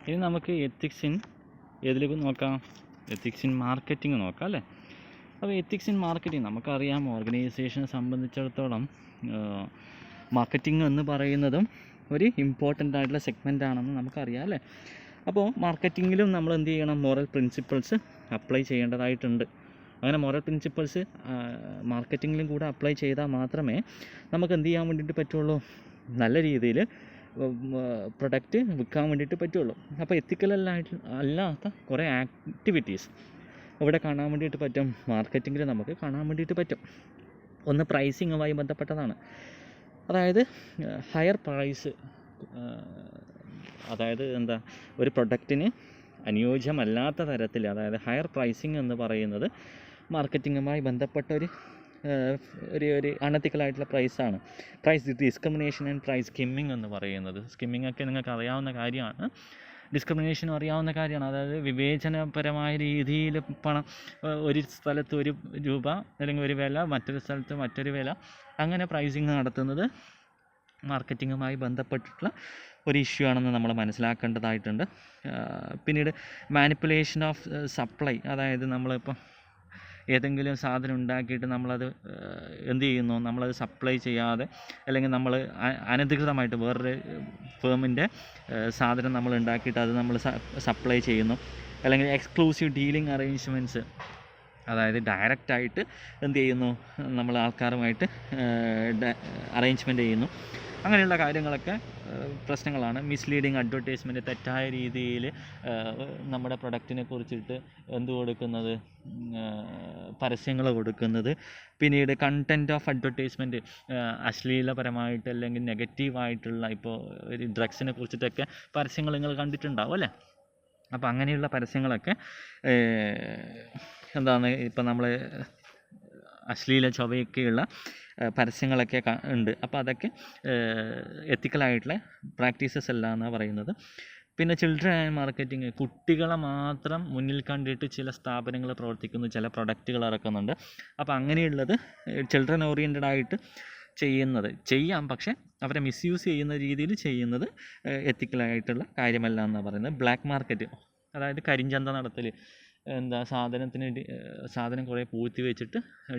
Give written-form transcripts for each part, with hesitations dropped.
ഇനി നമുക്ക് ethics in ഏതിലേക്ക് നോക്കാം? എത്തിക്സ് ഇൻ മാർക്കറ്റിംഗ് നോക്കാം അല്ലേ. അപ്പോൾ എത്തിക്സ് ഇൻ മാർക്കറ്റിംഗ് നമുക്കറിയാം, ഓർഗനൈസേഷനെ സംബന്ധിച്ചിടത്തോളം മാർക്കറ്റിംഗ് എന്ന് പറയുന്നതും ഒരു ഇമ്പോർട്ടൻ്റ് ആയിട്ടുള്ള സെഗ്മെൻ്റ് ആണെന്ന് നമുക്കറിയാം അല്ലേ. അപ്പോൾ മാർക്കറ്റിങ്ങിലും നമ്മൾ എന്ത് ചെയ്യണം? മോറൽ പ്രിൻസിപ്പിൾസ് അപ്ലൈ ചെയ്യേണ്ടതായിട്ടുണ്ട്. അങ്ങനെ മോറൽ പ്രിൻസിപ്പിൾസ് മാർക്കറ്റിങ്ങിലും കൂടെ അപ്ലൈ ചെയ്താൽ മാത്രമേ നമുക്ക് എന്ത് ചെയ്യാൻ വേണ്ടിയിട്ട് പറ്റുള്ളൂ? നല്ല രീതിയിൽ പ്രൊഡക്റ്റ് വിൽക്കാൻ വേണ്ടിയിട്ട് പറ്റുള്ളൂ. അപ്പോൾ അല്ലാത്ത കുറേ ആക്ടിവിറ്റീസ് ഇവിടെ കാണാൻ വേണ്ടിയിട്ട് പറ്റും, മാർക്കറ്റിങ്ങിൽ നമുക്ക് കാണാൻ വേണ്ടിയിട്ട് പറ്റും. ഒന്ന് പ്രൈസിങ്ങുമായി ബന്ധപ്പെട്ടതാണ്. അതായത് ഹയർ പ്രൈസ്, അതായത് എന്താ, ഒരു പ്രൊഡക്റ്റിന് അനുയോജ്യമല്ലാത്ത തരത്തിൽ, അതായത് ഹയർ പ്രൈസിങ് എന്ന് പറയുന്നത് മാർക്കറ്റിങ്ങുമായി ബന്ധപ്പെട്ട ഒരു അണത്തിക്കലായിട്ടുള്ള പ്രൈസാണ്. Price discrimination and price skimming എന്ന് പറയുന്നത്. സ്കിമ്മിങ് ഒക്കെ നിങ്ങൾക്ക് അറിയാവുന്ന കാര്യമാണ്, ഡിസ്ക്രിമിനേഷനും അറിയാവുന്ന കാര്യമാണ്. അതായത് വിവേചനപരമായ രീതിയിൽ പണം, ഒരു സ്ഥലത്ത് ഒരു രൂപ അല്ലെങ്കിൽ ഒരു വില, മറ്റൊരു സ്ഥലത്ത് മറ്റൊരു വില, അങ്ങനെ പ്രൈസിങ് നടത്തുന്നത് മാർക്കറ്റിങ്ങുമായി ബന്ധപ്പെട്ടിട്ടുള്ള ഒരു ഇഷ്യൂ ആണെന്ന് നമ്മൾ മനസ്സിലാക്കേണ്ടതായിട്ടുണ്ട്. പിന്നീട് മാനിപ്പുലേഷൻ ഓഫ് സപ്ലൈ, അതായത് നമ്മളിപ്പോൾ ഏതെങ്കിലും സാധനം ഉണ്ടാക്കിയിട്ട് നമ്മളത് എന്ത് ചെയ്യുന്നു? നമ്മളത് സപ്ലൈ ചെയ്യാതെ, അല്ലെങ്കിൽ നമ്മൾ അനധികൃതമായിട്ട് വേറൊരു ഫേമിൻ്റെ സാധനം നമ്മൾ ഉണ്ടാക്കിയിട്ട് അത് നമ്മൾ സപ്ലൈ ചെയ്യുന്നു. അല്ലെങ്കിൽ എക്സ്ക്ലൂസീവ് ഡീലിംഗ് അറേഞ്ച്മെൻറ്റ്സ്, അതായത് ഡയറക്റ്റായിട്ട് എന്ത് ചെയ്യുന്നു? നമ്മൾ ആൾക്കാരുമായിട്ട് അറേഞ്ച്മെൻറ്റ് ചെയ്യുന്നു. അങ്ങനെയുള്ള കാര്യങ്ങളൊക്കെ പ്രശ്നങ്ങളാണ്. മിസ്ലീഡിങ് അഡ്വർടൈസ്മെൻറ്റ്, തെറ്റായ രീതിയിൽ നമ്മുടെ പ്രൊഡക്റ്റിനെ കുറിച്ചിട്ട് കൊടുക്കുന്നത്, പരസ്യങ്ങൾ കൊടുക്കുന്നത്. പിന്നീട് കണ്ടൻറ്റ് ഓഫ് അഡ്വർടൈസ്മെൻറ്റ്, അശ്ലീലപരമായിട്ട് അല്ലെങ്കിൽ നെഗറ്റീവായിട്ടുള്ള, ഇപ്പോൾ ഒരു ഡ്രഗ്സിനെ കുറിച്ചിട്ടൊക്കെ പരസ്യങ്ങൾ നിങ്ങൾ കണ്ടിട്ടുണ്ടാവും അല്ലേ. അപ്പോൾ അങ്ങനെയുള്ള പരസ്യങ്ങളൊക്കെ ഇപ്പം നമ്മൾ അശ്ലീല ചൊവയൊക്കെയുള്ള പരസ്യങ്ങളൊക്കെ ഉണ്ട്. അപ്പോൾ അതൊക്കെ എത്തിക്കലായിട്ടുള്ള പ്രാക്ടീസസ് അല്ല എന്നാണ് പറയുന്നത്. പിന്നെ ചിൽഡ്രൻ ആൻഡ് മാർക്കറ്റിംഗ്, കുട്ടികളെ മാത്രം മുന്നിൽ കണ്ടിട്ട് ചില സ്ഥാപനങ്ങൾ പ്രവർത്തിക്കുന്നു, ചില പ്രൊഡക്റ്റുകൾ ഇറക്കുന്നുണ്ട്. അപ്പോൾ അങ്ങനെയുള്ളത് ചിൽഡ്രൻ ഓറിയൻറ്റഡ് ആയിട്ട് ചെയ്യാം, പക്ഷേ അവരെ മിസ്യൂസ് ചെയ്യുന്ന രീതിയിൽ ചെയ്യുന്നത് എത്തിക്കലായിട്ടുള്ള കാര്യമല്ല എന്നാണ് പറയുന്നത്. ബ്ലാക്ക് മാർക്കറ്റ്, അതായത് കരിഞ്ചന്ത നടത്തൽ, സാധനം കുറേ പൂഴ്ത്തി വെച്ചിട്ട്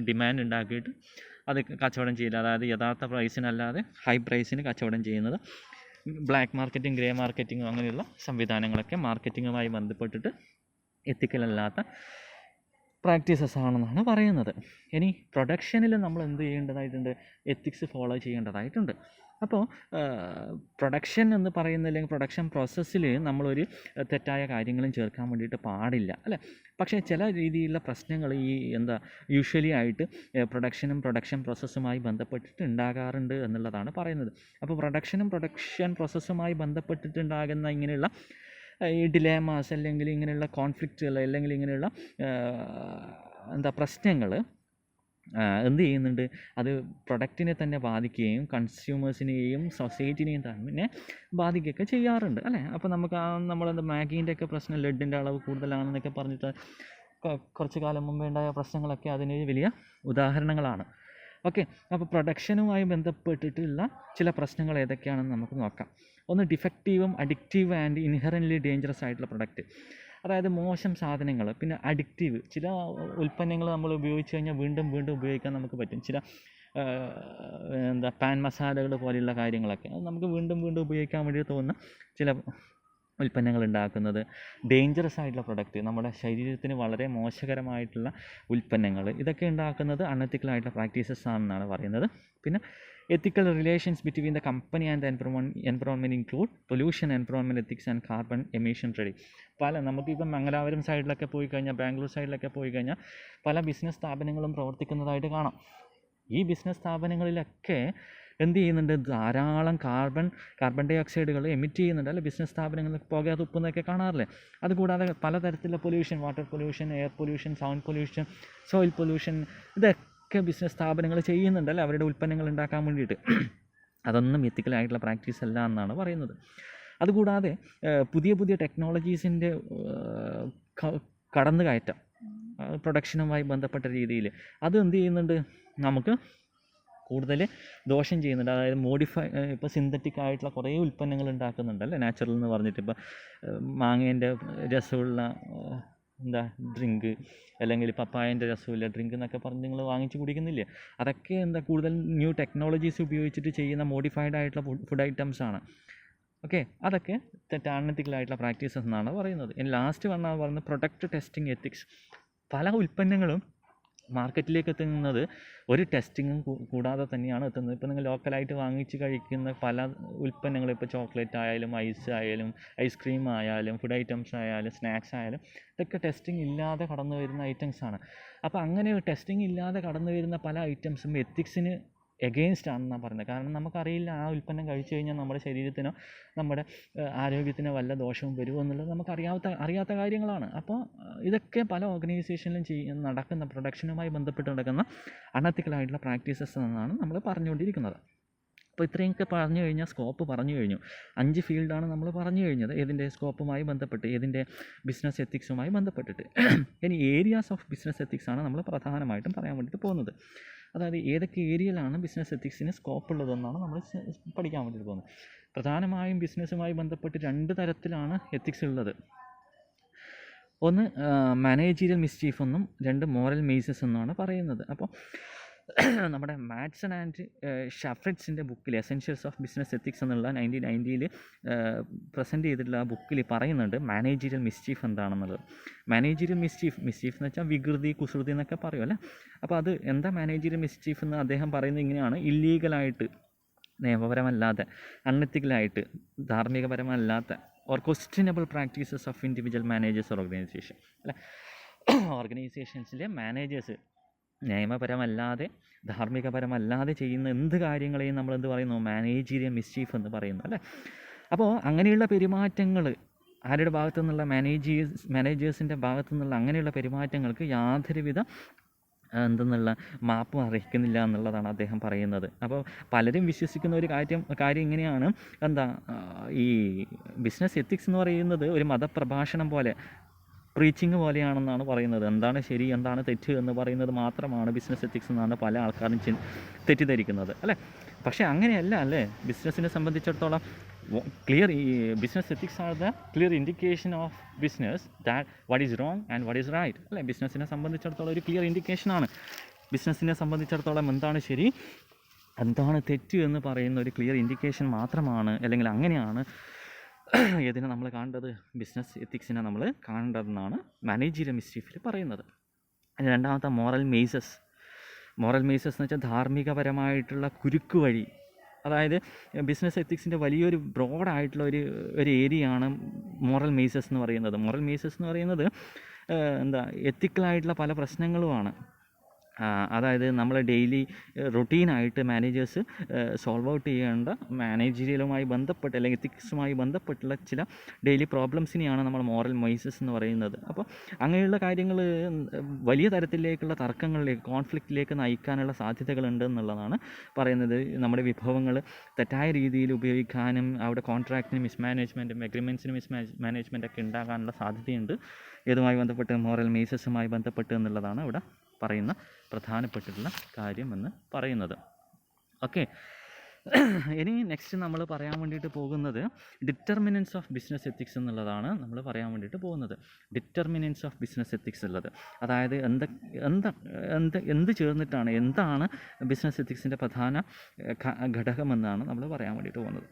ഡിമാൻഡ് ഉണ്ടാക്കിയിട്ട് അത് കച്ചവടം ചെയ്യില്ല, അതായത് യഥാർത്ഥ പ്രൈസിനല്ലാതെ ഹൈ പ്രൈസിന് കച്ചവടം ചെയ്യുന്നത്. ബ്ലാക്ക് മാർക്കറ്റിംഗ്, ഗ്രേ മാർക്കറ്റിംഗ്, അങ്ങനെയുള്ള സംവിധാനങ്ങളൊക്കെ മാർക്കറ്റിങ്ങുമായി ബന്ധപ്പെട്ടിട്ട് എത്തിക്കലല്ലാത്ത പ്രാക്ടീസസ് ആണെന്നാണ് പറയുന്നത്. ഇനി പ്രൊഡക്ഷനിൽ നമ്മൾ എന്ത് ചെയ്യേണ്ടതായിട്ടുണ്ട്? എത്തിക്സ് ഫോളോ ചെയ്യേണ്ടതായിട്ടുണ്ട്. അപ്പോൾ പ്രൊഡക്ഷൻ എന്ന് പറയുന്ന, അല്ലെങ്കിൽ പ്രൊഡക്ഷൻ പ്രോസസ്സിൽ നമ്മളൊരു തെറ്റായ കാര്യങ്ങളും ചേർക്കാൻ വേണ്ടിയിട്ട് പാടില്ല അല്ലേ. പക്ഷേ ചില രീതിയിലുള്ള പ്രശ്നങ്ങൾ യൂഷ്വലി ആയിട്ട് പ്രൊഡക്ഷൻ പ്രോസസ്സുമായി ബന്ധപ്പെട്ടിട്ട് ഉണ്ടാകാറുണ്ട് എന്നുള്ളതാണ് പറയുന്നത്. അപ്പോൾ പ്രൊഡക്ഷൻ പ്രോസസ്സുമായി ബന്ധപ്പെട്ടിട്ടുണ്ടാകുന്ന ഇങ്ങനെയുള്ള ഈ ഡിലേമാസ്, അല്ലെങ്കിൽ ഇങ്ങനെയുള്ള കോൺഫ്ലിക്റ്റുകൾ, അല്ലെങ്കിൽ ഇങ്ങനെയുള്ള പ്രശ്നങ്ങൾ എന്ത് ചെയ്യുന്നുണ്ട്? അത് പ്രൊഡക്റ്റിനെ തന്നെ ബാധിക്കുകയും കൺസ്യൂമേഴ്സിനെയും സൊസൈറ്റിനെയും തന്നെ ബാധിക്കുകയൊക്കെ ചെയ്യാറുണ്ട് അല്ലേ. അപ്പോൾ നമുക്ക് മാഗീൻ്റെ ഒക്കെ പ്രശ്നം, ലെഡിൻ്റെ അളവ് കൂടുതലാണെന്നൊക്കെ പറഞ്ഞിട്ട് കുറച്ച് കാലം മുമ്പേ ഉണ്ടായ പ്രശ്നങ്ങളൊക്കെ അതിന് വലിയ ഉദാഹരണങ്ങളാണ്. ഓക്കെ, അപ്പോൾ പ്രൊഡക്ഷനുമായി ബന്ധപ്പെട്ടിട്ടുള്ള ചില പ്രശ്നങ്ങൾ ഏതൊക്കെയാണെന്ന് നമുക്ക് നോക്കാം. ഒന്ന്, ഡിഫക്റ്റീവും അഡിക്റ്റീവ് ആൻഡ് ഇൻഹെറൻ്റ്ലി ഡേഞ്ചറസ് ആയിട്ടുള്ള പ്രൊഡക്റ്റ്, അതായത് മോശം സാധനങ്ങൾ. പിന്നെ അഡിക്റ്റീവ്, ചില ഉൽപ്പന്നങ്ങൾ നമ്മൾ ഉപയോഗിച്ച് കഴിഞ്ഞാൽ വീണ്ടും വീണ്ടും ഉപയോഗിക്കാൻ നമുക്ക് പറ്റും. ചില പാൻ മസാലകൾ പോലെയുള്ള കാര്യങ്ങളൊക്കെ അത് നമുക്ക് വീണ്ടും വീണ്ടും ഉപയോഗിക്കാൻ വേണ്ടി തോന്നുന്ന ചില ഉൽപ്പന്നങ്ങൾ ഉണ്ടാക്കുന്നത്. ഡേഞ്ചറസ് ആയിട്ടുള്ള പ്രൊഡക്റ്റ്, നമ്മുടെ ശരീരത്തിന് വളരെ മോശകരമായിട്ടുള്ള ഉൽപ്പന്നങ്ങൾ, ഇതൊക്കെ ഉണ്ടാക്കുന്നത് അൺഎത്തിക്കലായിട്ടുള്ള പ്രാക്ടീസസ് ആണെന്നാണ് പറയുന്നത്. പിന്നെ ethical relations between the company and the environment include pollution, environment ethics and carbon emission trading. നമുക്കിപ്പം മംഗലാപുരം സൈഡിലൊക്കെ പോയി കഴിഞ്ഞാൽ, ബാംഗ്ലൂർ സൈഡിലൊക്കെ പോയി കഴിഞ്ഞാൽ പല ബിസിനസ് സ്ഥാപനങ്ങളും പ്രവർത്തിക്കുന്നതായിട്ട് കാണാം. ഈ ബിസിനസ് സ്ഥാപനങ്ങളിലൊക്കെ എന്ത് ചെയ്യുന്നുണ്ട്? ധാരാളം കാർബൺ ഡൈ ഓക്സൈഡുകൾ എമിറ്റ് ചെയ്യുന്നുണ്ട് അല്ലെ. ബിസിനസ് സ്ഥാപനങ്ങളിൽ പുക തുപ്പുന്നതൊക്കെ കാണാറില്ലേ. അതുകൂടാതെ പലതരത്തിലുള്ള pollution, water pollution, air pollution, sound pollution, soil pollution, ഇതൊക്കെ ബിസിനസ് സ്ഥാപനങ്ങൾ ചെയ്യുന്നുണ്ടല്ലേ അവരുടെ ഉൽപ്പന്നങ്ങൾ ഉണ്ടാക്കാൻ വേണ്ടിയിട്ട്. അതൊന്നും എത്തിക്കലായിട്ടുള്ള പ്രാക്ടീസ് അല്ല എന്നാണ് പറയുന്നത്. അതുകൂടാതെ പുതിയ ടെക്നോളജീസിൻ്റെ കടന്നുകയറ്റം പ്രൊഡക്ഷനുമായി ബന്ധപ്പെട്ട രീതിയിൽ അത് എന്ത് ചെയ്യുന്നുണ്ട്? നമുക്ക് കൂടുതൽ ദോഷം ചെയ്യുന്നുണ്ട്. അതായത് ഇപ്പോൾ സിന്തറ്റിക് ആയിട്ടുള്ള കുറേ ഉൽപ്പന്നങ്ങൾ ഉണ്ടാക്കുന്നുണ്ട് അല്ലേ, നാച്ചുറൽ എന്ന് പറഞ്ഞിട്ട്. ഇപ്പോൾ മാങ്ങേൻ്റെ രസമുള്ള ഡ്രിങ്ക്, അല്ലെങ്കിൽ പപ്പായൻ്റെ രസമില്ല ഡ്രിങ്ക് എന്നൊക്കെ പറഞ്ഞ് നിങ്ങൾ വാങ്ങിച്ച് കുടിക്കുന്നില്ലേ, അതൊക്കെ കൂടുതൽ ന്യൂ ടെക്നോളജീസ് ഉപയോഗിച്ചിട്ട് ചെയ്യുന്ന മോഡിഫൈഡ് ആയിട്ടുള്ള ഫുഡ് ഐറ്റംസ് ആണ്. ഓക്കെ, അതൊക്കെ അൺഎത്തിക്കലായിട്ടുള്ള പ്രാക്ടീസസ് എന്നാണ് പറയുന്നത്. ഇനി ലാസ്റ്റ് പറയുന്നത് പ്രൊഡക്റ്റ് ടെസ്റ്റിംഗ് എത്തിക്സ്. പല ഉൽപ്പന്നങ്ങളും മാർക്കറ്റിലേക്ക് എത്തുന്നത് ഒരു ടെസ്റ്റിങ്ങും കൂടാതെ തന്നെയാണ് എത്തുന്നത്. ഇപ്പോൾ നിങ്ങൾ ലോക്കലായിട്ട് വാങ്ങിച്ച് കഴിക്കുന്ന പല ഉൽപ്പന്നങ്ങൾ, ഇപ്പോൾ ചോക്ലേറ്റ് ആയാലും ഐസ് ആയാലും ഐസ്ക്രീം ആയാലും ഫുഡ് ഐറ്റംസ് ആയാലും സ്നാക്സ് ആയാലും ഇതൊക്കെ ടെസ്റ്റിംഗ് ഇല്ലാതെ കടന്നു വരുന്ന ഐറ്റംസാണ്. അപ്പോൾ അങ്ങനെ ടെസ്റ്റിംഗ് ഇല്ലാതെ കടന്നു വരുന്ന പല ഐറ്റംസും എത്തിക്സിന് എഗെയിൻസ്റ്റ് ആണെന്നാണ് പറയുന്നത്. കാരണം നമുക്കറിയില്ല ആ ഉൽപ്പന്നം കഴിച്ചു കഴിഞ്ഞാൽ നമ്മുടെ ശരീരത്തിനോ നമ്മുടെ ആരോഗ്യത്തിനോ വല്ല ദോഷവും വരുമോ എന്നുള്ളത് നമുക്ക് അറിയാത്ത കാര്യങ്ങളാണ്. അപ്പോൾ ഇതൊക്കെ പല ഓർഗനൈസേഷനിലും നടക്കുന്ന പ്രൊഡക്ഷനുമായി ബന്ധപ്പെട്ട് നടക്കുന്ന അൺഎത്തിക്കലായിട്ടുള്ള പ്രാക്ടീസസ് എന്നാണ് നമ്മൾ പറഞ്ഞുകൊണ്ടിരിക്കുന്നത്. അപ്പോൾ ഇത്രയൊക്കെ പറഞ്ഞു കഴിഞ്ഞാൽ സ്കോപ്പ് പറഞ്ഞു കഴിഞ്ഞു. 5 ഫീൽഡാണ് നമ്മൾ പറഞ്ഞു കഴിഞ്ഞത്, ഏതിൻ്റെ സ്കോപ്പുമായി ബന്ധപ്പെട്ട്, ഏതിൻ്റെ ബിസിനസ് എത്തിക്സുമായി ബന്ധപ്പെട്ടിട്ട്. ഇനി ഏരിയാസ് ഓഫ് ബിസിനസ് എത്തിക്സ് ആണ് നമ്മൾ പ്രധാനമായിട്ടും പറയാൻ വേണ്ടിയിട്ട് പോകുന്നത്. അതായത് ഏതൊക്കെ ഏരിയയിലാണ് ബിസിനസ് എത്തിക്സിന് സ്കോപ്പ് ഉള്ളതെന്നാണ് നമ്മൾ പഠിക്കാൻ വേണ്ടിയിട്ട് പോകുന്നത്. പ്രധാനമായും ബിസിനസ്സുമായി ബന്ധപ്പെട്ട് 2 തരത്തിലാണ് എത്തിക്സ് ഉള്ളത്. ഒന്ന് മാനേജീരിയൽ മിസ്ചീഫ് എന്നും 2 മോറൽ മെയ്സസ് എന്നാണ് പറയുന്നത്. അപ്പോൾ നമ്മുടെ മാഡ്സൺ ആൻഡ് ഷഫ്രിഡ്സിൻ്റെ ബുക്കിൽ എസെൻഷ്യൽസ് ഓഫ് ബിസിനസ് എത്തിക്സ് എന്നുള്ള 1990 പ്രസൻറ്റ് ചെയ്തിട്ടുള്ള ആ ബുക്കിൽ പറയുന്നുണ്ട് മാനേജീരിയൽ മിസ്ചീഫ് എന്താണെന്നുള്ളത്. മാനേജീരിയൽ മിസ്ചീഫ് എന്ന് വെച്ചാൽ വികൃതി, കുസൃതി എന്നൊക്കെ പറയുമല്ലേ. അപ്പോൾ അത് എന്താ മാനേജീരിയൽ മിസ്ചീഫ് എന്ന് അദ്ദേഹം പറയുന്നത് ഇങ്ങനെയാണ്: ഇല്ലീഗലായിട്ട്, നിയമപരമല്ലാതെ, അൺഎത്തിക്കലായിട്ട്, ധാർമ്മികപരമല്ലാത്ത or questionable practices of individual managers or organisation അല്ലേ. ഓർഗനൈസേഷൻസിലെ മാനേജേഴ്സ് നിയമപരമല്ലാതെ ധാർമ്മികപരമല്ലാതെ ചെയ്യുന്ന എന്ത് കാര്യങ്ങളെയും നമ്മൾ എന്ത് പറയുന്നു? മാനേജീരിയൽ മിസ്ചീഫ് എന്ന് പറയുന്നു അല്ലേ. അപ്പോൾ അങ്ങനെയുള്ള പെരുമാറ്റങ്ങൾ ആരുടെ ഭാഗത്തു നിന്നുള്ള മാനേജേഴ്സിൻ്റെ ഭാഗത്തു നിന്നുള്ള അങ്ങനെയുള്ള പെരുമാറ്റങ്ങൾക്ക് യാതൊരുവിധ മാപ്പും അർഹിക്കുന്നില്ല എന്നുള്ളതാണ് അദ്ദേഹം പറയുന്നത്. അപ്പോൾ പലരും വിശ്വസിക്കുന്ന ഒരു കാര്യം ഇങ്ങനെയാണ്, ഈ ബിസിനസ് എത്തിക്സ് എന്ന് പറയുന്നത് ഒരു മതപ്രഭാഷണം പോലെ, പ്രീച്ചിങ് പോലെയാണെന്നാണ് പറയുന്നത്. എന്താണ് ശരി, എന്താണ് തെറ്റ് എന്ന് പറയുന്നത് മാത്രമാണ് ബിസിനസ് എത്തിക്സ് എന്നാണ് പല ആൾക്കാരും തെറ്റിദ്ധരിക്കുന്നത് അല്ലേ. പക്ഷേ അങ്ങനെയല്ല അല്ലേ. ബിസിനസ്സിനെ സംബന്ധിച്ചിടത്തോളം business ethics are the clear indication of business that what is wrong and what is right അല്ലേ. ബിസിനസ്സിനെ സംബന്ധിച്ചിടത്തോളം ഒരു ക്ലിയർ ഇൻഡിക്കേഷനാണ്. ബിസിനസ്സിനെ സംബന്ധിച്ചിടത്തോളം എന്താണ് ശരി, എന്താണ് തെറ്റ് എന്ന് പറയുന്ന ഒരു ക്ലിയർ ഇൻഡിക്കേഷൻ മാത്രമാണ്, അല്ലെങ്കിൽ അങ്ങനെയാണ് ഇതിനെ നമ്മൾ കാണേണ്ടത്, ബിസിനസ് എത്തിക്സിനെ നമ്മൾ കാണേണ്ടതെന്നാണ് മാനേജീരിയൽ മിസ്ചീഫിൽ പറയുന്നത്. രണ്ടാമത്തെ മോറൽ മെയ്സസ് എന്ന് വെച്ചാൽ ധാർമ്മികപരമായിട്ടുള്ള കുരുക്ക് വഴി. അതായത് ബിസിനസ് എത്തിക്സിൻ്റെ വലിയൊരു ബ്രോഡായിട്ടുള്ള ഒരു ഏരിയയാണ് മോറൽ മെയ്സസ് എന്ന് പറയുന്നത്. മോറൽ മെയ്സസ് എന്ന് പറയുന്നത് എത്തിക്കലായിട്ടുള്ള പല പ്രശ്നങ്ങളുമാണ്. അതായത് നമ്മൾ ഡെയിലി റുട്ടീനായിട്ട് മാനേജേഴ്സ് സോൾവ് ഔട്ട് ചെയ്യേണ്ട മാനേജീരിയലുമായി ബന്ധപ്പെട്ട് അല്ലെങ്കിൽ എത്തിക്സുമായി ബന്ധപ്പെട്ടുള്ള ചില ഡെയിലി പ്രോബ്ലംസിനെയാണ് നമ്മൾ മോറൽ മെയ്സസ് എന്ന് പറയുന്നത്. അപ്പോൾ അങ്ങനെയുള്ള കാര്യങ്ങൾ വലിയ തരത്തിലേക്കുള്ള തർക്കങ്ങളിലേക്ക്, കോൺഫ്ലിക്റ്റിലേക്ക് നയിക്കാനുള്ള സാധ്യതകളുണ്ട് എന്നുള്ളതാണ് പറയുന്നത്. നമ്മുടെ വിഭവങ്ങൾ തെറ്റായ രീതിയിൽ ഉപയോഗിക്കാനും അവിടെ കോൺട്രാക്റ്റിന് മിസ്മാനേജ്മെൻറ്റും എഗ്രിമെൻറ്റ്സിന് മിസ്മാനേജ്മെൻറ്റൊക്കെ ഉണ്ടാകാനുള്ള സാധ്യതയുണ്ട്. ഇതുമായി ബന്ധപ്പെട്ട് മോറൽ മെയ്സസുമായി ബന്ധപ്പെട്ട് എന്നുള്ളതാണ് ഇവിടെ പറയുന്ന പ്രധാനപ്പെട്ടിട്ടുള്ള കാര്യം എന്ന് പറയുന്നത്. ഓക്കെ, ഇനി നെക്സ്റ്റ് നമ്മൾ പറയാൻ വേണ്ടിയിട്ട് പോകുന്നത് ഡിറ്റർമിനൻസ് ഓഫ് ബിസിനസ് എത്തിക്സ് എന്നുള്ളതാണ് നമ്മൾ പറയാൻ വേണ്ടിയിട്ട് പോകുന്നത്. ഡിറ്റർമിനൻസ് ഓഫ് ബിസിനസ് എത്തിക്സ് ഉള്ളത്, അതായത് എന്ത് ചേർന്നിട്ടാണ്, എന്താണ് ബിസിനസ് എത്തിക്സിൻ്റെ പ്രധാന ഘടകമെന്നാണ് നമ്മൾ പറയാൻ വേണ്ടിയിട്ട് പോകുന്നത്.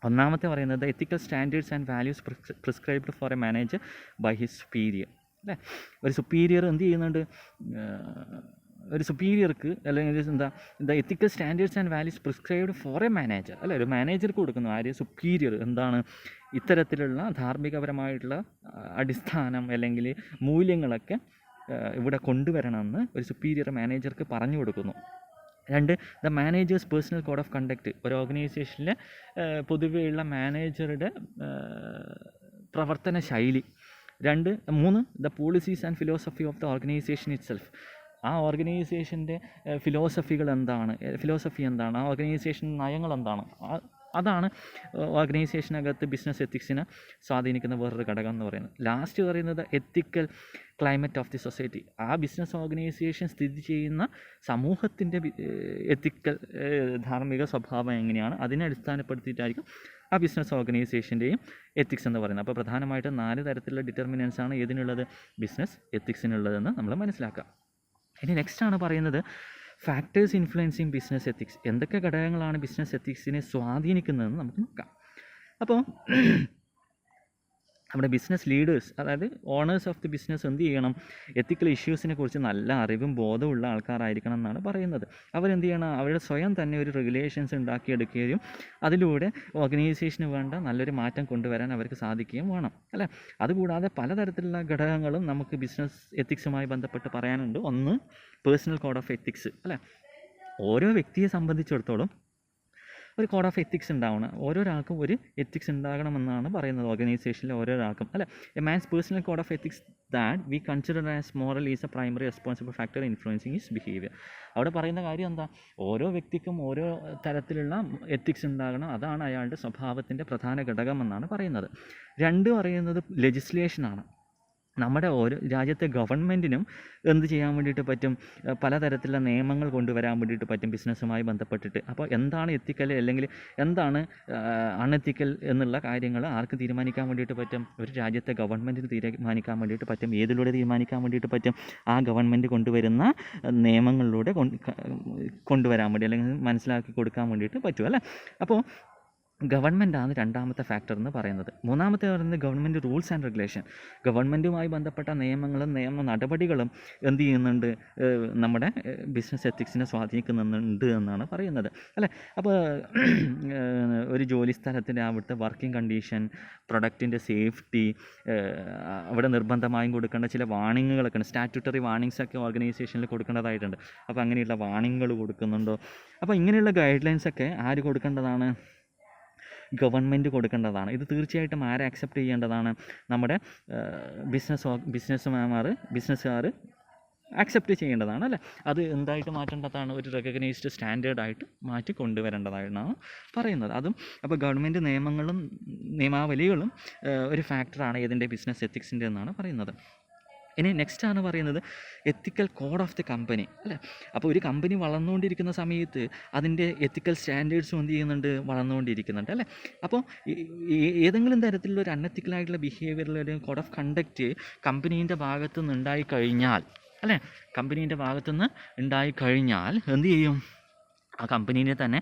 ഒന്നാമത്തെ പറയുന്നത് ethical standards and values prescribed for a manager by his superior അല്ലേ. ഒരു സുപ്പീരിയർ എന്ത് ചെയ്യുന്നുണ്ട്, ഒരു സുപ്പീരിയർക്ക് അല്ലെങ്കിൽ ethical standards and values prescribed for a manager അല്ലേ. ഒരു മാനേജർക്ക് കൊടുക്കുന്നു, ആര്, സുപ്പീരിയർ എന്താണ് ഇത്തരത്തിലുള്ള ധാർമ്മികപരമായിട്ടുള്ള അടിസ്ഥാനം അല്ലെങ്കിൽ മൂല്യങ്ങളൊക്കെ ഇവിടെ കൊണ്ടുവരണമെന്ന് ഒരു സുപ്പീരിയർ മാനേജർക്ക് പറഞ്ഞു കൊടുക്കുന്നു. 2, the managers personal code of conduct, ഒരു ഓർഗനൈസേഷനിലെ പൊതുവെയുള്ള മാനേജറുടെ പ്രവർത്തന ശൈലി. 3, the policies and philosophy of the organisation it self, ആ ഓർഗനൈസേഷൻ്റെ ഫിലോസഫി എന്താണ്, ആ ഓർഗനൈസേഷൻ നയങ്ങൾ എന്താണ്, അതാണ് ഓർഗനൈസേഷനകത്ത് ബിസിനസ് എത്തിക്സിനെ സ്വാധീനിക്കുന്ന വേറൊരു ഘടകം എന്ന് പറയുന്നത്. ലാസ്റ്റ് പറയുന്നത് ethical climate of the society. ആ ബിസിനസ് ഓർഗനൈസേഷൻ സ്ഥിതി ചെയ്യുന്ന സമൂഹത്തിൻ്റെ എത്തിക്കൽ ധാർമ്മിക സ്വഭാവം എങ്ങനെയാണ്, അതിനെ അടിസ്ഥാനപ്പെടുത്തിയിട്ടായിരിക്കും ആ ബിസിനസ് ഓർഗനൈസേഷൻ്റെയും എത്തിക്സ് എന്ന് പറയുന്നത്. അപ്പോൾ പ്രധാനമായിട്ടും 4 തരത്തിലുള്ള ഡിറ്റർമിനൻസ് ആണ് ഏതിനുള്ളത്, ബിസിനസ് എത്തിക്സിനുള്ളതെന്ന് നമ്മൾ മനസ്സിലാക്കാം. ഇനി നെക്സ്റ്റ് ആണ് പറയുന്നത് ഫാക്ടേഴ്സ് ഇൻഫ്ലുവൻസിങ് ബിസിനസ് എത്തിക്സ്. എന്തൊക്കെ ഘടകങ്ങളാണ് ബിസിനസ് എത്തിക്സിനെ സ്വാധീനിക്കുന്നതെന്ന് നമുക്ക് നോക്കാം. അപ്പോൾ നമ്മുടെ ബിസിനസ് ലീഡേഴ്സ്, അതായത് ഓണേഴ്സ് ഓഫ് ദി ബിസിനസ് എന്ത് ചെയ്യണം, എത്തിക്കൽ ഇഷ്യൂസിനെ കുറിച്ച് നല്ല അറിവും ബോധമുള്ള ആൾക്കാരായിരിക്കണം എന്നാണ് പറയുന്നത്. അവരെന്ത് ചെയ്യണം, അവരുടെ സ്വയം തന്നെ ഒരു റെഗുലേഷൻസ് ഉണ്ടാക്കിയെടുക്കുകയും അതിലൂടെ ഓർഗനൈസേഷന് വേണ്ട നല്ലൊരു മാറ്റം കൊണ്ടുവരാൻ അവർക്ക് സാധിക്കുകയും വേണം, അല്ലേ. അതുകൂടാതെ പലതരത്തിലുള്ള ഘടകങ്ങളും നമുക്ക് ബിസിനസ് എത്തിക്സുമായി ബന്ധപ്പെട്ട് പറയാനുണ്ട്. ഒന്ന്, പേഴ്സണൽ കോഡ് ഓഫ് എത്തിക്സ്, അല്ലേ. ഓരോ വ്യക്തിയെ സംബന്ധിച്ചിടത്തോളം ഒരു കോഡ് ഓഫ് എത്തിക്സ് ഉണ്ടാവണം. ഓരോരാൾക്കും ഒരു എത്തിക്സ് ഉണ്ടാകണമെന്നാണ് പറയുന്നത് ഓർഗനൈസേഷനിലെ ഓരോരാൾക്കും, അല്ലേ. A man's personal code of ethics that we consider as moral is A primary responsible factor influencing his behaviour. അവിടെ പറയുന്ന കാര്യം എന്താ, ഓരോ വ്യക്തിക്കും ഓരോ തരത്തിലുള്ള എത്തിക്സ് ഉണ്ടാകണം, അതാണ് അയാളുടെ സ്വഭാവത്തിൻ്റെ പ്രധാന ഘടകമെന്നാണ് പറയുന്നത്. 2 പറയുന്നത് ലെജിസ്ലേഷനാണ്. നമ്മുടെ ഓരോ രാജ്യത്തെ ഗവൺമെൻറ്റിനും എന്ത് ചെയ്യാൻ വേണ്ടിയിട്ട് പറ്റും, പലതരത്തിലുള്ള നിയമങ്ങൾ കൊണ്ടുവരാൻ വേണ്ടിയിട്ട് പറ്റും ബിസിനസ്സുമായി ബന്ധപ്പെട്ടിട്ട്. അപ്പോൾ എന്താണ് എത്തിക്കൽ അല്ലെങ്കിൽ എന്താണ് അൺഎത്തിക്കൽ എന്നുള്ള കാര്യങ്ങൾ ആർക്ക് തീരുമാനിക്കാൻ വേണ്ടിയിട്ട് പറ്റും, ഒരു രാജ്യത്തെ ഗവൺമെൻറ്റിന് തീരുമാനിക്കാൻ വേണ്ടിയിട്ട് പറ്റും. ഏതിലൂടെ തീരുമാനിക്കാൻ വേണ്ടിയിട്ട് പറ്റും, ആ ഗവൺമെൻറ് കൊണ്ടുവരുന്ന നിയമങ്ങളിലൂടെ കൊണ്ടുവരാൻ വേണ്ടി അല്ലെങ്കിൽ മനസ്സിലാക്കി കൊടുക്കാൻ വേണ്ടിയിട്ട് പറ്റും, അല്ലേ. അപ്പോൾ ഗവൺമെൻറ്റാണ് 2ാമത്തെ ഫാക്ടർ എന്ന് പറയുന്നത്. 3ാമത്തെ പറയുന്നത് ഗവൺമെൻറ് റൂൾസ് ആൻഡ് റെഗുലേഷൻ. ഗവൺമെൻറ്റുമായി ബന്ധപ്പെട്ട നിയമങ്ങളും നിയമ നടപടികളും എന്ത് ചെയ്യുന്നുണ്ട്, നമ്മുടെ ബിസിനസ് എത്തിക്സിനെ സ്വാധീനിക്കുന്നുണ്ട് എന്നാണ് പറയുന്നത്, അല്ലേ. അപ്പോൾ ഒരു ജോലി സ്ഥലത്തിൻ്റെ അവിടുത്തെ വർക്കിംഗ് കണ്ടീഷൻ, പ്രൊഡക്റ്റിൻ്റെ സേഫ്റ്റി, അവിടെ നിർബന്ധമായും കൊടുക്കേണ്ട ചില വാണിങ്ങുകളൊക്കെ ഉണ്ട്. സ്റ്റാറ്റ്യൂട്ടറി വാണിങ്സൊക്കെ ഓർഗനൈസേഷനിൽ കൊടുക്കേണ്ടതായിട്ടുണ്ട്. അപ്പോൾ അങ്ങനെയുള്ള വാണിങ്ങുകൾ കൊടുക്കുന്നുണ്ടോ, അപ്പോൾ ഇങ്ങനെയുള്ള ഗൈഡ് ലൈൻസൊക്കെ ആര് കൊടുക്കേണ്ടതാണ്, ഗവൺമെൻറ് കൊടുക്കേണ്ടതാണ്. ഇത് തീർച്ചയായിട്ടും ആരെ അക്സെപ്റ്റ് ചെയ്യേണ്ടതാണ്, നമ്മുടെ ബിസിനസ്സുകാർ അക്സെപ്റ്റ് ചെയ്യേണ്ടതാണ്, അല്ലേ. അത് എന്തായിട്ട് മാറ്റേണ്ടതാണ്, ഒരു റെക്കഗ്നൈസ്ഡ് സ്റ്റാൻഡേർഡായിട്ട് മാറ്റി കൊണ്ടുവരേണ്ടതായിട്ടാണ് പറയുന്നത്. അതും അപ്പോൾ ഗവൺമെൻറ് നിയമങ്ങളും നിയമാവലികളും ഒരു ഫാക്ടറാണ് ഇതിൻ്റെ ബിസിനസ് എത്തിക്സിൻ്റെ എന്നാണ് പറയുന്നത്. ഇനി നെക്സ്റ്റ് ആണ് പറയുന്നത് എത്തിക്കൽ കോഡ് ഓഫ് ദി കമ്പനി, അല്ലേ. അപ്പോൾ ഒരു കമ്പനി വളർന്നുകൊണ്ടിരിക്കുന്ന സമയത്ത് അതിൻ്റെ എത്തിക്കൽ സ്റ്റാൻഡേർഡ്സും എന്ത് ചെയ്യുന്നുണ്ട്, വളർന്നുകൊണ്ടിരിക്കുന്നുണ്ട്, അല്ലേ. അപ്പോൾ ഏതെങ്കിലും തരത്തിലുള്ള ഒരു അൺഎത്തിക്കലായിട്ടുള്ള ബിഹേവിയറിൽ ഒരു കോഡ് ഓഫ് കണ്ടക്റ്റ് കമ്പനീൻ്റെ ഭാഗത്തു നിന്ന് ഉണ്ടായിക്കഴിഞ്ഞാൽ, അല്ലേ, കമ്പനീൻ്റെ ഭാഗത്തുനിന്ന് ഉണ്ടായിക്കഴിഞ്ഞാൽ എന്ത് ചെയ്യും, ആ കമ്പനീനെ തന്നെ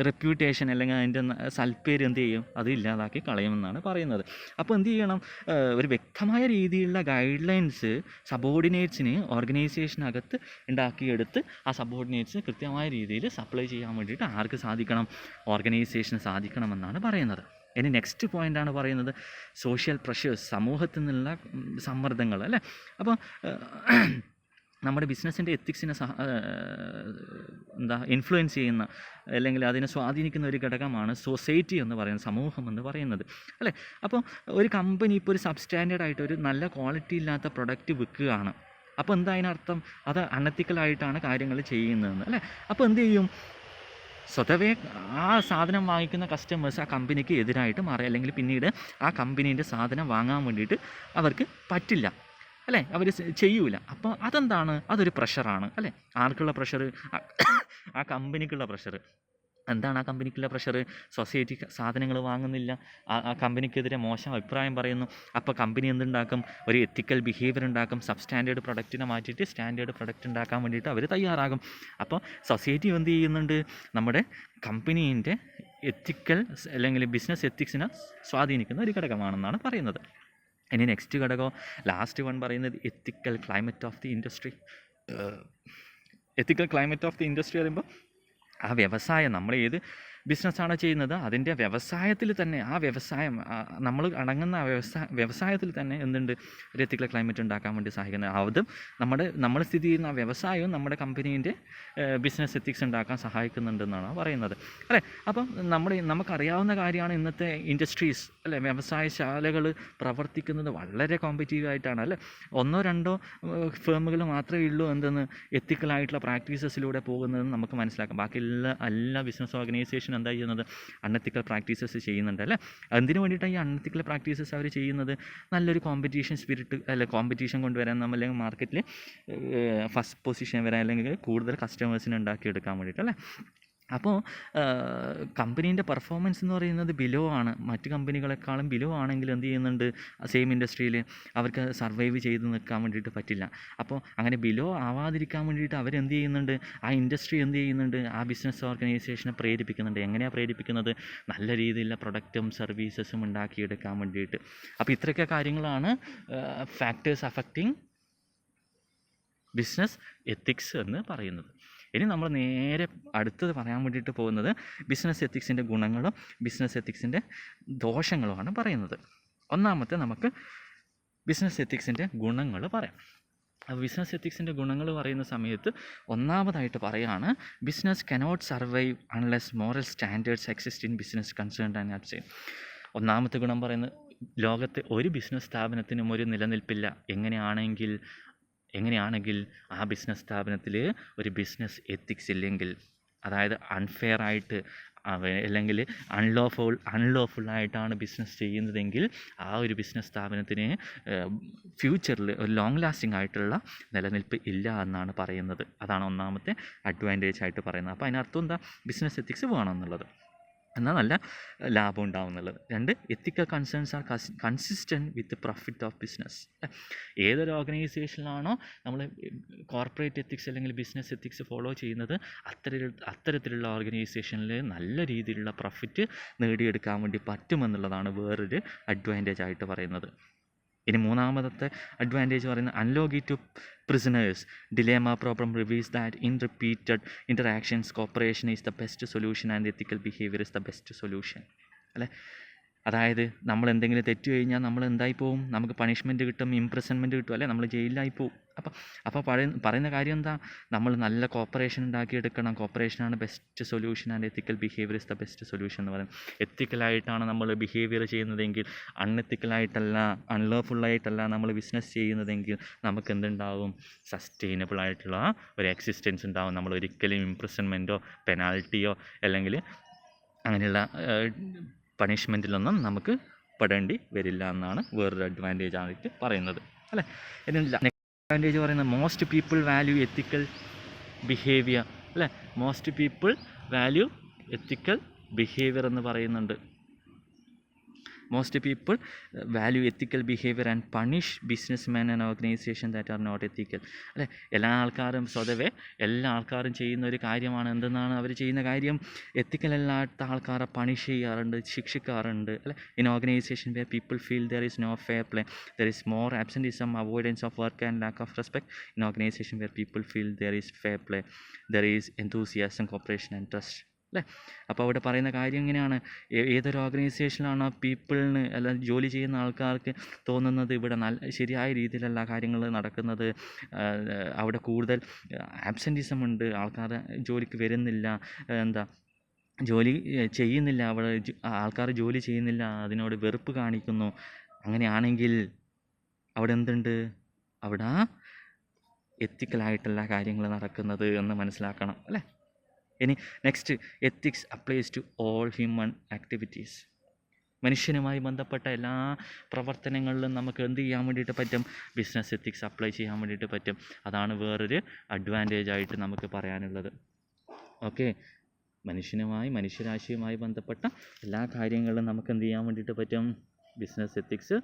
റെപ്യൂട്ടേഷൻ അല്ലെങ്കിൽ അതിൻ്റെ സൽപ്പേര് എന്ത് ചെയ്യും, അത് ഇല്ലാതാക്കി കളയുമെന്നാണ് പറയുന്നത്. അപ്പോൾ എന്ത് ചെയ്യണം, ഒരു വ്യക്തമായ രീതിയിലുള്ള ഗൈഡ് ലൈൻസ് സബോർഡിനേറ്റ്സിന് ഓർഗനൈസേഷനകത്ത് ഉണ്ടാക്കിയെടുത്ത് ആ സബോർഡിനേറ്റ്സ് കൃത്യമായ രീതിയിൽ സപ്ലൈ ചെയ്യാൻ വേണ്ടിയിട്ട് ആർക്ക് സാധിക്കണം, ഓർഗനൈസേഷന് സാധിക്കണമെന്നാണ് പറയുന്നത്. ഇനി നെക്സ്റ്റ് പോയിൻ്റാണ് പറയുന്നത് സോഷ്യൽ പ്രഷേഴ്സ്, സമൂഹത്തിൽ നിന്നുള്ള സമ്മർദ്ദങ്ങൾ, അല്ലേ. അപ്പോൾ നമ്മുടെ ബിസിനസ്സിൻ്റെ എത്തിക്സിനെ ഇൻഫ്ലുവൻസ് ചെയ്യുന്ന അല്ലെങ്കിൽ അതിനെ സ്വാധീനിക്കുന്ന ഒരു ഘടകമാണ് സൊസൈറ്റി എന്ന് പറയുന്നത്, സമൂഹം എന്ന് പറയുന്നത്, അല്ലേ. അപ്പോൾ ഒരു കമ്പനി ഇപ്പോൾ ഒരു സബ്സ്റ്റാൻഡേർഡായിട്ട് ഒരു നല്ല ക്വാളിറ്റി ഇല്ലാത്ത പ്രൊഡക്റ്റ് വിൽക്കുകയാണ്, അപ്പോൾ എന്താ അതിനർത്ഥം, അത് അൺഎത്തിക്കലായിട്ടാണ് കാര്യങ്ങൾ ചെയ്യുന്നതെന്ന്, അല്ലേ. അപ്പോൾ എന്ത് ചെയ്യും, സ്വതവേ ആ സാധനം വാങ്ങിക്കുന്ന കസ്റ്റമേഴ്സ് ആ കമ്പനിക്ക് എതിരായിട്ട് മാറി, അല്ലെങ്കിൽ പിന്നീട് ആ കമ്പനീൻ്റെ സാധനം വാങ്ങാൻ വേണ്ടിയിട്ട് അവർക്ക് പറ്റില്ല, അല്ലേ, അവർ ചെയ്യൂല. അപ്പോൾ അതെന്താണ്, അതൊരു പ്രഷറാണ്, അല്ലേ. ആർക്കുള്ള പ്രഷർ, ആ കമ്പനിക്കുള്ള പ്രഷർ. എന്താണ് ആ കമ്പനിക്കുള്ള പ്രഷർ, സൊസൈറ്റി സാധനങ്ങൾ വാങ്ങുന്നില്ല, ആ കമ്പനിക്കെതിരെ മോശം അഭിപ്രായം പറയുന്നു. അപ്പോൾ കമ്പനി എന്തുണ്ടാക്കും, ഒരു എത്തിക്കൽ ബിഹേവിയർ ഉണ്ടാക്കും, സബ്സ്റ്റാൻഡേർഡ് പ്രൊഡക്റ്റിനെ മാറ്റിയിട്ട് സ്റ്റാൻഡേർഡ് പ്രൊഡക്റ്റ് ഉണ്ടാക്കാൻ വേണ്ടിയിട്ട് അവർ തയ്യാറാകും. അപ്പോൾ സൊസൈറ്റി എന്ത് ചെയ്യുന്നുണ്ട്, നമ്മുടെ കമ്പനീൻ്റെ എത്തിക്കൽ അല്ലെങ്കിൽ ബിസിനസ് എത്തിക്സിനെ സ്വാധീനിക്കുന്ന ഒരു ഘടകമാണെന്നാണ് പറയുന്നത്. ഇനി നെക്സ്റ്റ് ഘടകം ലാസ്റ്റ് വൺ പറയുന്നത് ethical climate of the industry. Ethical climate of the industry പറയുമ്പോൾ ആ വ്യവസായം, നമ്മൾ ഏത് ബിസിനസ്സാണ് ചെയ്യുന്നത് അതിൻ്റെ വ്യവസായത്തിൽ തന്നെ, ആ വ്യവസായം നമ്മൾ അടങ്ങുന്ന ആ വ്യവസായത്തിൽ തന്നെ എന്തുണ്ട്, ഒരു എത്തിക്കൽ ക്ലൈമറ്റ് ഉണ്ടാക്കാൻ വേണ്ടി സഹായിക്കുന്നത്. അതും നമ്മൾ സ്ഥിതി ചെയ്യുന്ന ആ വ്യവസായവും നമ്മുടെ കമ്പനീൻ്റെ ബിസിനസ് എത്തിക്സ് ഉണ്ടാക്കാൻ സഹായിക്കുന്നുണ്ടെന്നാണ് പറയുന്നത്, അല്ലേ. അപ്പം നമുക്കറിയാവുന്ന കാര്യമാണ് ഇന്നത്തെ ഇൻഡസ്ട്രീസ്, അല്ലേ, വ്യവസായശാലകൾ പ്രവർത്തിക്കുന്നത് വളരെ കോമ്പറ്റീവ് ആയിട്ടാണ്, അല്ലേ. 1-2 ഫേമുകൾ മാത്രമേ ഉള്ളൂ എന്തെന്ന് എത്തിക്കലായിട്ടുള്ള പ്രാക്ടീസസിലൂടെ പോകുന്നതെന്ന് നമുക്ക് മനസ്സിലാക്കാം. ബാക്കി എല്ലാ ബിസിനസ് ഓർഗനൈസേഷനും ഓർഗനൈസേഷൻ എന്താ ചെയ്യുന്നത്, അൺഎത്തിക്കൽ പ്രാക്ടീസസ് ചെയ്യുന്നുണ്ട് അല്ലേ. എന്തിനു വേണ്ടിയിട്ടാണ് ഈ അൺഎത്തിക്കൽ പ്രാക്ടീസസ് അവർ ചെയ്യുന്നത്? നല്ലൊരു കോമ്പറ്റീഷൻ സ്പിരിറ്റ് അല്ലെ, കോമ്പറ്റീഷൻ കൊണ്ടുവരാൻ, നമ്മൾ അല്ലെങ്കിൽ മാർക്കറ്റിൽ ഫസ്റ്റ് പൊസിഷൻ വരാൻ, അല്ലെങ്കിൽ കൂടുതൽ കസ്റ്റമേഴ്സിനെ ഉണ്ടാക്കിയെടുക്കാൻ വേണ്ടിയിട്ട് അല്ലേ. അപ്പോൾ കമ്പനീൻ്റെ പെർഫോമൻസ് എന്ന് പറയുന്നത് ബിലോ ആണ്, മറ്റ് കമ്പനികളെക്കാളും ബിലോ ആണെങ്കിൽ എന്ത് ചെയ്യുന്നുണ്ട്, സെയിം ഇൻഡസ്ട്രിയിൽ അവർക്ക് സർവൈവ് ചെയ്ത് നിൽക്കാൻ വേണ്ടിയിട്ട് പറ്റില്ല. അപ്പോൾ അങ്ങനെ ബിലോ ആവാതിരിക്കാൻ വേണ്ടിയിട്ട് അവരെന്ത് ചെയ്യുന്നുണ്ട്, ആ ഇൻഡസ്ട്രി എന്ത് ചെയ്യുന്നുണ്ട്, ആ ബിസിനസ് ഓർഗനൈസേഷനെ പ്രേരിപ്പിക്കുന്നുണ്ട്. എങ്ങനെയാണ് പ്രേരിപ്പിക്കുന്നത്? നല്ല രീതിയിലുള്ള പ്രൊഡക്റ്റും സർവീസസും ഉണ്ടാക്കിയെടുക്കാൻ വേണ്ടിയിട്ട്. അപ്പോൾ ഇത്രയൊക്കെ കാര്യങ്ങളാണ് ഫാക്ടേഴ്സ് അഫക്റ്റിംഗ് ബിസിനസ് എത്തിക്സ് എന്ന് പറയുന്നത്. ഇനി നമ്മൾ നേരെ അടുത്തത് പറയാൻ വേണ്ടിയിട്ട് പോകുന്നത് ബിസിനസ് എത്തിക്സിൻ്റെ ഗുണങ്ങളും ബിസിനസ് എത്തിക്സിൻ്റെ ദോഷങ്ങളുമാണ് പറയുന്നത്. ഒന്നാമത്തെ നമുക്ക് ബിസിനസ് എത്തിക്സിൻ്റെ ഗുണങ്ങൾ പറയാം. അപ്പോൾ ബിസിനസ് എത്തിക്സിൻ്റെ ഗുണങ്ങൾ പറയുന്ന സമയത്ത് ഒന്നാമതായിട്ട് പറയുകയാണ്, business cannot survive unless moral standards exist in business concerned and abstain. ഒന്നാമത്തെ ഗുണം പറയുന്നത്, ലോകത്തെ ഒരു ബിസിനസ് സ്ഥാപനത്തിനും ഒരു നിലനിൽപ്പില്ല എങ്ങനെയാണെങ്കിൽ ആ ബിസിനസ് സ്ഥാപനത്തിൽ ഒരു ബിസിനസ് എത്തിക്സ് ഇല്ലെങ്കിൽ, അതായത് അൺഫെയർ ആയിട്ട് അല്ലെങ്കിൽ അൺലോഫുള്ളായിട്ടാണ് ബിസിനസ് ചെയ്യുന്നതെങ്കിൽ ആ ഒരു ബിസിനസ് സ്ഥാപനത്തിന് ഫ്യൂച്ചറിൽ ഒരു ലോങ് ലാസ്റ്റിംഗ് ആയിട്ടുള്ള നിലനിൽപ്പ് ഇല്ല എന്നാണ് പറയുന്നത്. അതാണ് ഒന്നാമത്തെ അഡ്വാൻറ്റേജ് ആയിട്ട് പറയുന്നത്. അപ്പോൾ അതിനർത്ഥം എന്താ, ബിസിനസ് എത്തിക്സ് വേണമെന്നുള്ളത്, എന്നാൽ നല്ല ലാഭം ഉണ്ടാവും എന്നുള്ളത്. രണ്ട്, ethical concerns are consistent with profit of business. ഏതൊരു ഓർഗനൈസേഷനിലാണോ നമ്മൾ കോർപ്പറേറ്റ് എത്തിക്സ് അല്ലെങ്കിൽ ബിസിനസ് എത്തിക്സ് ഫോളോ ചെയ്യുന്നത്, അത്തരത്തിലുള്ള ഓർഗനൈസേഷനിൽ നല്ല രീതിയിലുള്ള പ്രോഫിറ്റ് നേടിയെടുക്കാൻ വേണ്ടി പറ്റുമെന്നുള്ളതാണ് വേറൊരു അഡ്വാൻറ്റേജ് ആയിട്ട് പറയുന്നത്. ഇനി മൂന്നാമത്തെ അഡ്വാൻറ്റേജ് പറയുന്നത്, analogy to prisoners dilemma problem reveals that in repeated interactions cooperation is the best solution and ethical behaviour is the best solution അല്ലേ. അതായത് നമ്മൾ എന്തെങ്കിലും തെറ്റ് കഴിഞ്ഞാൽ നമ്മൾ എന്തായി പോവും, നമുക്ക് പണിഷ്മെൻറ്റ് കിട്ടും, ഇംപ്രിസൺമെൻറ്റ് കിട്ടും അല്ലേ, നമ്മൾ ജയിലിലായി പോവും. അപ്പോൾ പറയുന്ന കാര്യം എന്താ, നമ്മൾ നല്ല കോപ്പറേഷൻ ഉണ്ടാക്കിയെടുക്കണം. കോപ്പറേഷനാണ് best solution and ethical behaviour is the best solution എന്ന് പറയുന്നത്. എത്തിക്കലായിട്ടാണ് നമ്മൾ ബിഹേവിയർ ചെയ്യുന്നതെങ്കിൽ, അൺലോഫുള്ളായിട്ടല്ല നമ്മൾ ബിസിനസ് ചെയ്യുന്നതെങ്കിൽ നമുക്ക് എന്തുണ്ടാവും, സസ്റ്റൈനബിൾ ആയിട്ടുള്ള ഒരു എക്സിസ്റ്റൻസ് ഉണ്ടാവും. നമ്മൾ ഒരിക്കലും ഇംപ്രിസൺമെൻറ്റോ പെനാൽറ്റിയോ അല്ലെങ്കിൽ അങ്ങനെയുള്ള പണിഷ്മെൻറ്റിലൊന്നും നമുക്ക് പെടേണ്ടി വരില്ല എന്നാണ് വേറൊരു അഡ്വാൻറ്റേജ് ആയിട്ട് പറയുന്നത് അല്ലേ. നെക്സ്റ്റ് അഡ്വാൻറ്റേജ് പറയുന്നത്, most people value ethical behaviour അല്ലേ. Most people value ethical behaviour എന്ന് പറയുന്നുണ്ട്. Most people value ethical behaviour and punish businessman and organisation that are not ethical അല്ലേ. എല്ലാ ആൾക്കാരും ചെയ്യുന്ന ഒരു കാര്യമാണ് എന്തെന്നാണ് അവർ ചെയ്യുന്ന കാര്യം, എത്തിക്കലല്ലാത്ത ആൾക്കാരെ പണിഷ് ചെയ്യാറുണ്ട്, ശിക്ഷിക്കാറുണ്ട് അല്ലേ. In organisation where people feel there is no fair play, there is more absenteeism, avoidance of work and lack of respect. In organisation where people feel there is fair play, there is enthusiasm, cooperation and trust അല്ലേ. അപ്പോൾ അവിടെ പറയുന്ന കാര്യം ഇങ്ങനെയാണ്, ഏതൊരു ഓർഗനൈസേഷനിലാണോ പീപ്പിളിന് അല്ലെങ്കിൽ ജോലി ചെയ്യുന്ന ആൾക്കാർക്ക് തോന്നുന്നത് ഇവിടെ ശരിയായ രീതിയിലല്ല കാര്യങ്ങൾ നടക്കുന്നത്, അവിടെ കൂടുതൽ ആബ്സെൻറ്റിസം ഉണ്ട്, ആൾക്കാർ ജോലിക്ക് വരുന്നില്ല, ജോലി ചെയ്യുന്നില്ല, അവിടെ ആൾക്കാർ ജോലി ചെയ്യുന്നില്ല, അതിനോട് വെറുപ്പ് കാണിക്കുന്നു, അങ്ങനെയാണെങ്കിൽ അവിടെ എന്തുണ്ട്, അവിടെ എത്തിക്കലായിട്ടല്ല കാര്യങ്ങൾ നടക്കുന്നത് എന്ന് മനസ്സിലാക്കണം അല്ലേ. ഇനി next, ethics applies to all human activities. മനുഷ്യനുമായി ബന്ധപ്പെട്ട എല്ലാ പ്രവർത്തനങ്ങളിലും നമുക്ക് എന്ത് ചെയ്യാൻ വേണ്ടിയിട്ട് പറ്റും, ബിസിനസ് എത്തിക്സ് അപ്ലൈ ചെയ്യാൻ വേണ്ടിയിട്ട് പറ്റും. അതാണ് വേറൊരു അഡ്വാൻറ്റേജ് ആയിട്ട് നമുക്ക് പറയാനുള്ളത്. ഓക്കെ, മനുഷ്യരാശിയുമായി ബന്ധപ്പെട്ട എല്ലാ കാര്യങ്ങളിലും നമുക്ക് എന്ത് ചെയ്യാൻ വേണ്ടിയിട്ട് പറ്റും, ബിസിനസ് എത്തിക്സ്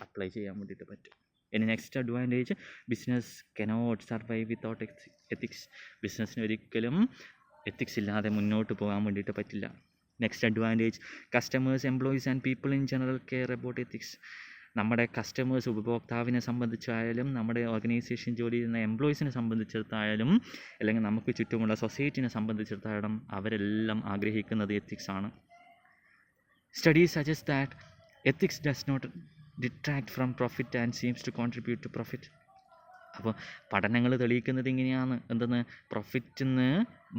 അപ്ലൈ ചെയ്യാൻ വേണ്ടിയിട്ട് പറ്റും. ഇനി next advantage, business cannot survive without ethics. ബിസിനസ്സിന് ഒരിക്കലും എത്തിക്സ് ഇല്ലാതെ മുന്നോട്ട് പോകാൻ വേണ്ടിയിട്ട് പറ്റില്ല. Next advantage, customers, employees and people in general care about ethics. നമ്മുടെ കസ്റ്റമേഴ്സ്, ഉപഭോക്താവിനെ സംബന്ധിച്ചായാലും നമ്മുടെ ഓർഗനൈസേഷൻ ജോലി ചെയ്യുന്ന എംപ്ലോയീസിനെ സംബന്ധിച്ചിടത്തായാലും അല്ലെങ്കിൽ നമുക്ക് ചുറ്റുമുള്ള സൊസൈറ്റിനെ സംബന്ധിച്ചിടത്തായാലും അവരെല്ലാം ആഗ്രഹിക്കുന്നത് എത്തിക്സ് ആണ്. Studies suggest that ethics does not detract from profit and seems to contribute to profit. അപ്പോൾ പഠനങ്ങൾ തെളിയിക്കുന്നത് ഇങ്ങനെയാണ്, പ്രോഫിറ്റിൽ നിന്ന്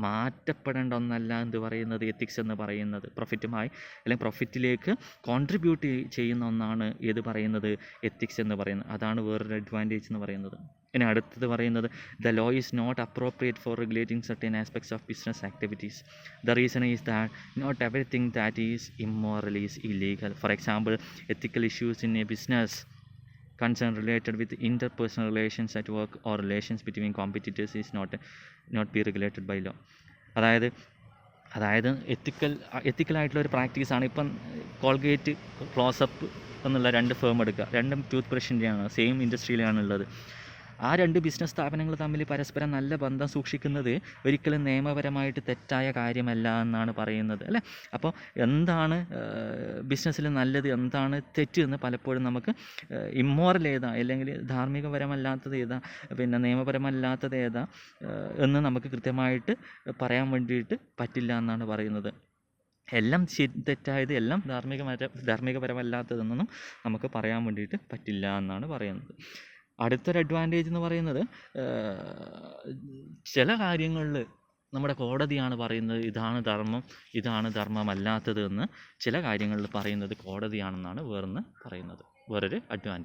മാറ്റപ്പെടേണ്ട ഒന്നല്ല എന്ത് പറയുന്നത്, എത്തിക്സ് എന്ന് പറയുന്നത്. പ്രോഫിറ്റുമായി അല്ലെങ്കിൽ പ്രോഫിറ്റിലേക്ക് കോൺട്രിബ്യൂട്ട് ചെയ്യുന്ന ഒന്നാണ് ഏത് പറയുന്നത്, എത്തിക്സ് എന്ന് പറയുന്നത്. അതാണ് വേറൊരു അഡ്വാൻറ്റേജ് എന്ന് പറയുന്നത്. ഇനി അടുത്തത് പറയുന്നത് the law is not appropriate for regulating certain aspects of business activities. The reason is that not everything that is immoral is illegal. For example, ethical issues in a business concern related with interpersonal relations at work or relations between competitors is not be regulated by law. അതായത് എത്തിക്കലായിട്ടുള്ള ഒരു പ്രാക്ടീസാണ്. ഇപ്പം Colgate, close-up എന്നുള്ള 2 firm എടുക്കുക. രണ്ടും tooth ബ്രഷിൻ്റെയാണ്, same ഇൻഡസ്ട്രിയിലാണുള്ളത്. ആ 2 business സ്ഥാപനങ്ങൾ തമ്മിൽ പരസ്പരം നല്ല ബന്ധം സൂക്ഷിക്കുന്നത് ഒരിക്കലും നിയമപരമായിട്ട് തെറ്റായ കാര്യമല്ല എന്നാണ് പറയുന്നത്, അല്ലേ? അപ്പോൾ എന്താണ് ബിസിനസ്സിൽ നല്ലത്, എന്താണ് തെറ്റ് എന്ന് പലപ്പോഴും നമുക്ക് ഇമ്മോറൽ ഏതാ, അല്ലെങ്കിൽ ധാർമ്മികപരമല്ലാത്തത് ഏതാ, പിന്നെ നിയമപരമല്ലാത്തത് ഏതാ എന്ന് നമുക്ക് കൃത്യമായിട്ട് പറയാൻ വേണ്ടിയിട്ട് പറ്റില്ല എന്നാണ് പറയുന്നത്. എല്ലാം തെറ്റായത്, എല്ലാം ധാർമ്മികപരമല്ലാത്തതെന്നൊന്നും നമുക്ക് പറയാൻ വേണ്ടിയിട്ട് പറ്റില്ല എന്നാണ് പറയുന്നത്. അടുത്തൊരു അഡ്വാൻറ്റേജ് എന്ന് പറയുന്നത്, ചില കാര്യങ്ങളിൽ നമ്മുടെ കോടതിയാണ് പറയുന്നത് ഇതാണ് ധർമ്മം, ഇതാണ് ധർമ്മമല്ലാത്തത് എന്ന് ചില കാര്യങ്ങളിൽ പറയുന്നത് കോടതിയാണെന്നാണ് വേറൊരു അഡ്വാൻറ്റേജ്.